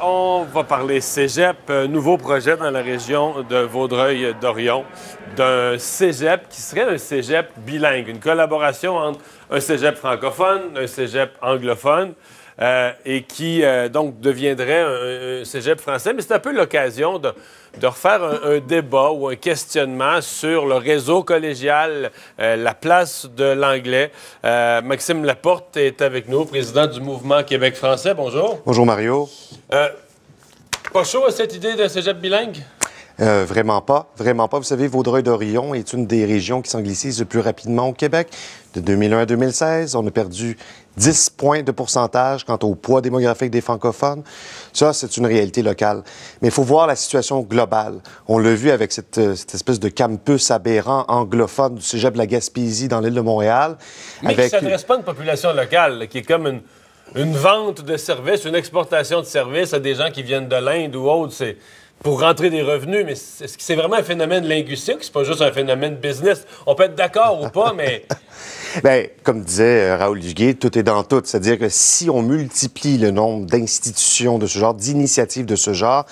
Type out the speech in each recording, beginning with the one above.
On va parler cégep, nouveau projet dans la région de Vaudreuil-Dorion, d'un cégep qui serait un cégep bilingue, une collaboration entre un cégep francophone, un cégep anglophone, et qui donc deviendrait un cégep français. Mais c'est un peu l'occasion de refaire un débat ou un questionnement sur le réseau collégial, la place de l'anglais. Maxime Laporte est avec nous, président du mouvement Québec français. Bonjour. Bonjour Mario. Pas chaud à cette idée d'un cégep bilingue? Vraiment pas. Vraiment pas. Vous savez, Vaudreuil-Dorion est une des régions qui s'anglicise le plus rapidement au Québec. De 2001 à 2016, on a perdu 10 points de pourcentage quant au poids démographique des francophones. Ça, c'est une réalité locale. Mais il faut voir la situation globale. On l'a vu avec cette espèce de campus aberrant anglophone du cégep de la Gaspésie dans l'île de Montréal. Mais qui ne s'adresse pas à une population locale, là, qui est comme une vente de services, une exportation de services à des gens qui viennent de l'Inde ou autre. C'est pour rentrer des revenus, mais est-ce que c'est vraiment un phénomène linguistique? C'est pas juste un phénomène business? On peut être d'accord ou pas, mais... Bien, comme disait Raoul Duguay, tout est dans tout. C'est-à-dire que si on multiplie le nombre d'institutions de ce genre, d'initiatives de ce genre,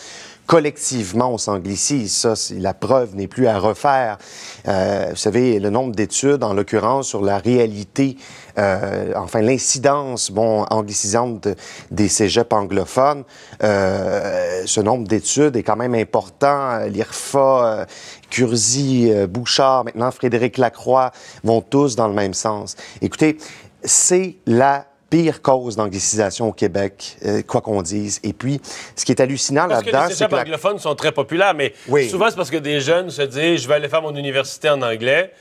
collectivement, on s'anglicise. Ça, la preuve n'est plus à refaire. Vous savez, le nombre d'études, en l'occurrence, sur la réalité, l'incidence, anglicisante des cégeps anglophones, ce nombre d'études est quand même important. L'IRFA, Curzi, Bouchard, maintenant Frédéric Lacroix, vont tous dans le même sens. Écoutez, c'est la pire cause d'anglicisation au Québec, quoi qu'on dise. Et puis, ce qui est hallucinant là-dedans, c'est que... Parce que les cégeps anglophones sont très populaires, mais souvent, c'est parce que des jeunes se disent « je vais aller faire mon université en anglais ».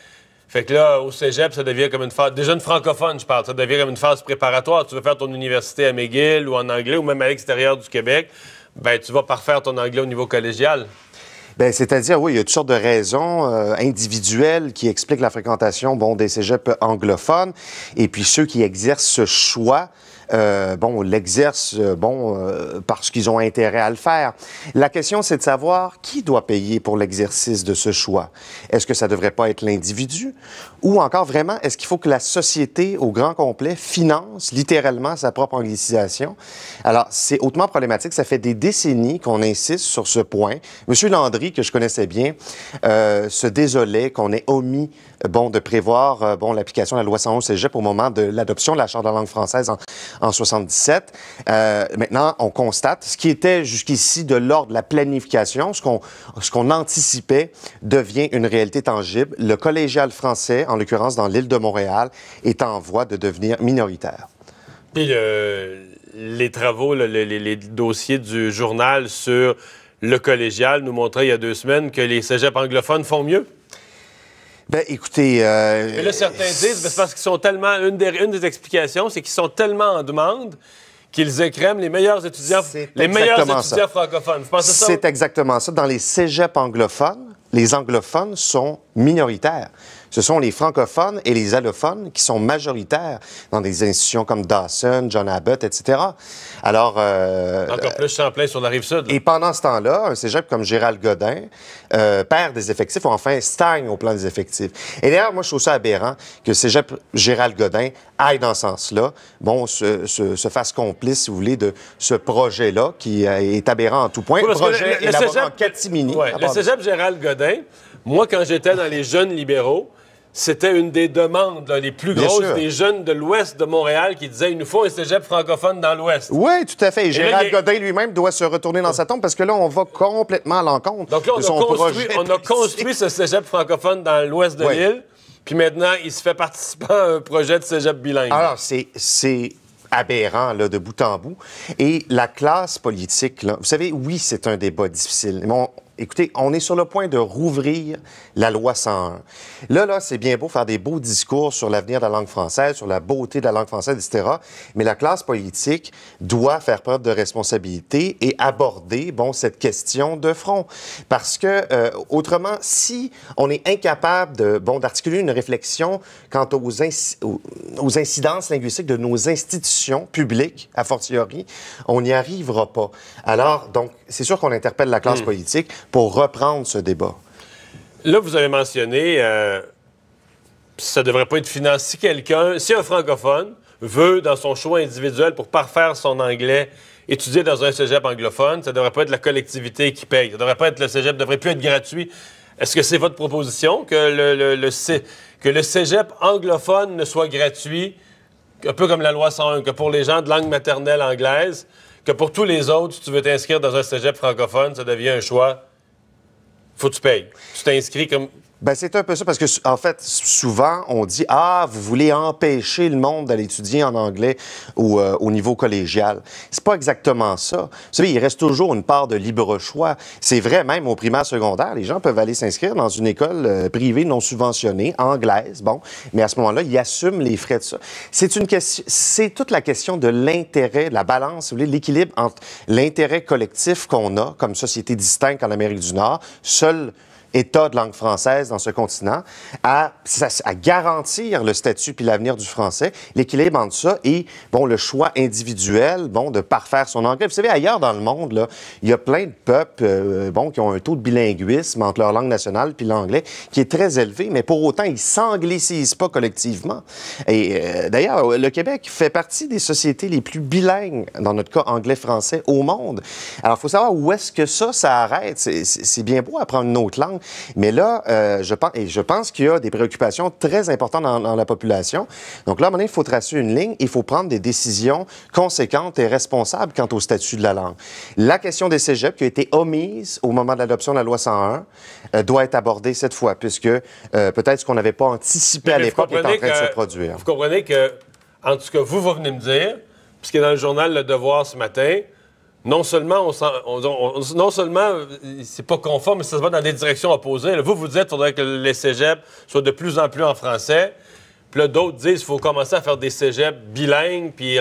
Fait que là, au cégep, ça devient comme une phase... Des jeunes francophones, je parle, ça devient comme une phase préparatoire. Tu veux faire ton université à McGill ou en anglais, ou même à l'extérieur du Québec, ben tu vas parfaire ton anglais au niveau collégial. Bien, c'est-à-dire, oui, il y a toutes sortes de raisons individuelles qui expliquent la fréquentation des cégeps anglophones. Et puis, ceux qui exercent ce choix, l'exercent parce qu'ils ont intérêt à le faire. La question, c'est de savoir qui doit payer pour l'exercice de ce choix. Est-ce que ça ne devrait pas être l'individu? Ou encore, vraiment, est-ce qu'il faut que la société, au grand complet, finance littéralement sa propre anglicisation? Alors, c'est hautement problématique. Ça fait des décennies qu'on insiste sur ce point. M. Landry, que je connaissais bien, se désolait qu'on ait omis de prévoir l'application de la loi 111 Cégep au moment de l'adoption de la Charte de la langue française en 77. Maintenant, on constate ce qui était jusqu'ici de l'ordre de la planification, ce qu'on anticipait, devient une réalité tangible. Le collégial français, en l'occurrence dans l'île de Montréal, est en voie de devenir minoritaire. Puis les travaux, les dossiers du journal sur le collégial nous montraient il y a 2 semaines que les cégeps anglophones font mieux. Ben, écoutez... Mais là, certains disent, c'est parce qu'ils sont tellement... Une des explications, c'est qu'ils sont tellement en demande qu'ils écrèment les meilleurs étudiants, francophones. Vous pensez ça? C'est exactement ça. Dans les cégeps anglophones, les anglophones sont minoritaires. Ce sont les francophones et les allophones qui sont majoritaires dans des institutions comme Dawson, John Abbott, etc. Alors... Encore plus Champlain sur la Rive-Sud. Et pendant ce temps-là, un cégep comme Gérald Godin perd des effectifs, ou enfin stagne au plan des effectifs. Et d'ailleurs, moi, je trouve ça aberrant que cégep Gérald Godin aille dans ce sens-là, se fasse complice, si vous voulez, de ce projet-là, qui est aberrant en tout point. Oui, projet élaboré en catimini. Ouais, le cégep Gérald Godin, moi, quand j'étais dans les jeunes libéraux, c'était une des demandes les plus grosses des jeunes de l'Ouest de Montréal qui disaient « il nous faut un cégep francophone dans l'Ouest ». Oui, tout à fait. Et Gérald Godin lui-même doit se retourner dans sa tombe parce que là, on va complètement à l'encontre de son projet. On a construit ce cégep francophone dans l'Ouest de l'île, puis maintenant, il se fait participer à un projet de cégep bilingue. Alors, c'est aberrant, là, de bout en bout. Et la classe politique, là, vous savez, oui, c'est un débat difficile. Mais écoutez, on est sur le point de rouvrir la loi 101. Là, c'est bien beau faire des beaux discours sur l'avenir de la langue française, sur la beauté de la langue française, etc. Mais la classe politique doit faire preuve de responsabilité et aborder, cette question de front. Parce que, autrement, si on est incapable d'articuler une réflexion quant aux incidences linguistiques de nos institutions publiques, a fortiori, on n'y arrivera pas. Alors, donc, c'est sûr qu'on interpelle la classe politique pour reprendre ce débat. Là, vous avez mentionné, ça ne devrait pas être financé. Si un francophone veut, dans son choix individuel pour parfaire son anglais, étudier dans un cégep anglophone, ça ne devrait pas être la collectivité qui paye. Ça devrait pas être le cégep, ne devrait plus être gratuit. Est-ce que c'est votre proposition que le cégep anglophone ne soit gratuit, un peu comme la loi 101, que pour les gens de langue maternelle anglaise, que pour tous les autres, si tu veux t'inscrire dans un cégep francophone, ça devient un choix, faut que tu payes. Tu t'inscris comme... Ben, c'est un peu ça, parce que, en fait, souvent, on dit « Ah, vous voulez empêcher le monde d'aller étudier en anglais au niveau collégial. » C'est pas exactement ça. Vous savez, il reste toujours une part de libre choix. C'est vrai, même au primaire secondaire, les gens peuvent aller s'inscrire dans une école privée non subventionnée, anglaise, bon, mais à ce moment-là, ils assument les frais de ça. C'est toute la question de l'intérêt, de la balance, si vous voulez, l'équilibre entre l'intérêt collectif qu'on a comme société distincte en Amérique du Nord, seul État de langue française dans ce continent, à garantir le statut puis l'avenir du français, l'équilibre entre ça et, bon, le choix individuel, bon, de parfaire son anglais. Vous savez, ailleurs dans le monde, là, il y a plein de peuples, bon, qui ont un taux de bilinguisme entre leur langue nationale puis l'anglais qui est très élevé, mais pour autant, ils s'anglicisent pas collectivement. Et d'ailleurs, le Québec fait partie des sociétés les plus bilingues, dans notre cas anglais-français, au monde. Alors, il faut savoir où est-ce que ça arrête. C'est bien beau apprendre une autre langue, mais là, je pense qu'il y a des préoccupations très importantes dans la population. Donc là, à un moment donné, il faut tracer une ligne, il faut prendre des décisions conséquentes et responsables quant au statut de la langue. La question des cégeps, qui a été omise au moment de l'adoption de la loi 101, doit être abordée cette fois, puisque peut-être ce qu'on n'avait pas anticipé à l'époque est en train de se produire. Vous comprenez que, en tout cas, vous venez me dire, puisque dans le journal Le Devoir ce matin, non seulement c'est pas conforme, mais ça va dans des directions opposées. Là, vous dites qu'il faudrait que les cégeps soient de plus en plus en français. Puis là, d'autres disent qu'il faut commencer à faire des cégeps bilingues, puis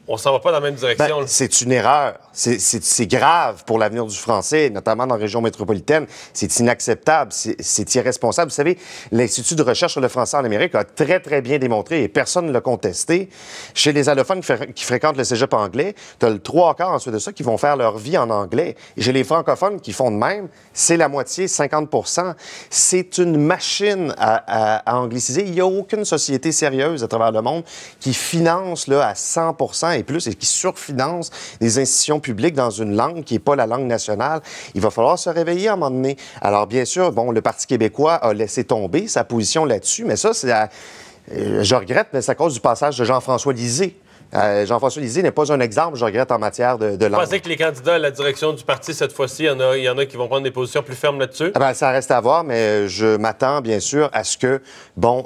on s'en va pas dans la même direction. Ben, c'est une erreur. C'est grave pour l'avenir du français, notamment dans la région métropolitaine. C'est inacceptable. C'est irresponsable. Vous savez, l'Institut de recherche sur le français en Amérique a très, très bien démontré, et personne ne l'a contesté, chez les allophones qui fréquentent le cégep anglais, tu as le 3/4 ensuite de ça qui vont faire leur vie en anglais. Et chez les francophones qui font de même, c'est la moitié, 50 %. C'est une machine à angliciser. Il n'y a aucune société sérieuse à travers le monde qui finance là, à 100 % et plus, et qui surfinance des institutions publiques dans une langue qui n'est pas la langue nationale. Il va falloir se réveiller à un moment donné. Alors, bien sûr, bon, le Parti québécois a laissé tomber sa position là-dessus, mais ça, je regrette, mais c'est à cause du passage de Jean-François Lisée. Jean-François Lisée n'est pas un exemple, je regrette, en matière de langue. Vous pensez que les candidats à la direction du parti, cette fois-ci, il y en a qui vont prendre des positions plus fermes là-dessus? Ah ben, ça reste à voir, mais je m'attends, bien sûr, à ce que, bon,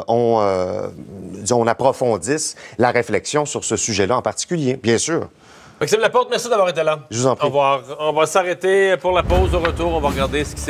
on approfondisse la réflexion sur ce sujet-là en particulier, bien sûr. Maxime Laporte, merci d'avoir été là. Je vous en prie. On va s'arrêter pour la pause. Au retour, on va regarder ce qui s'est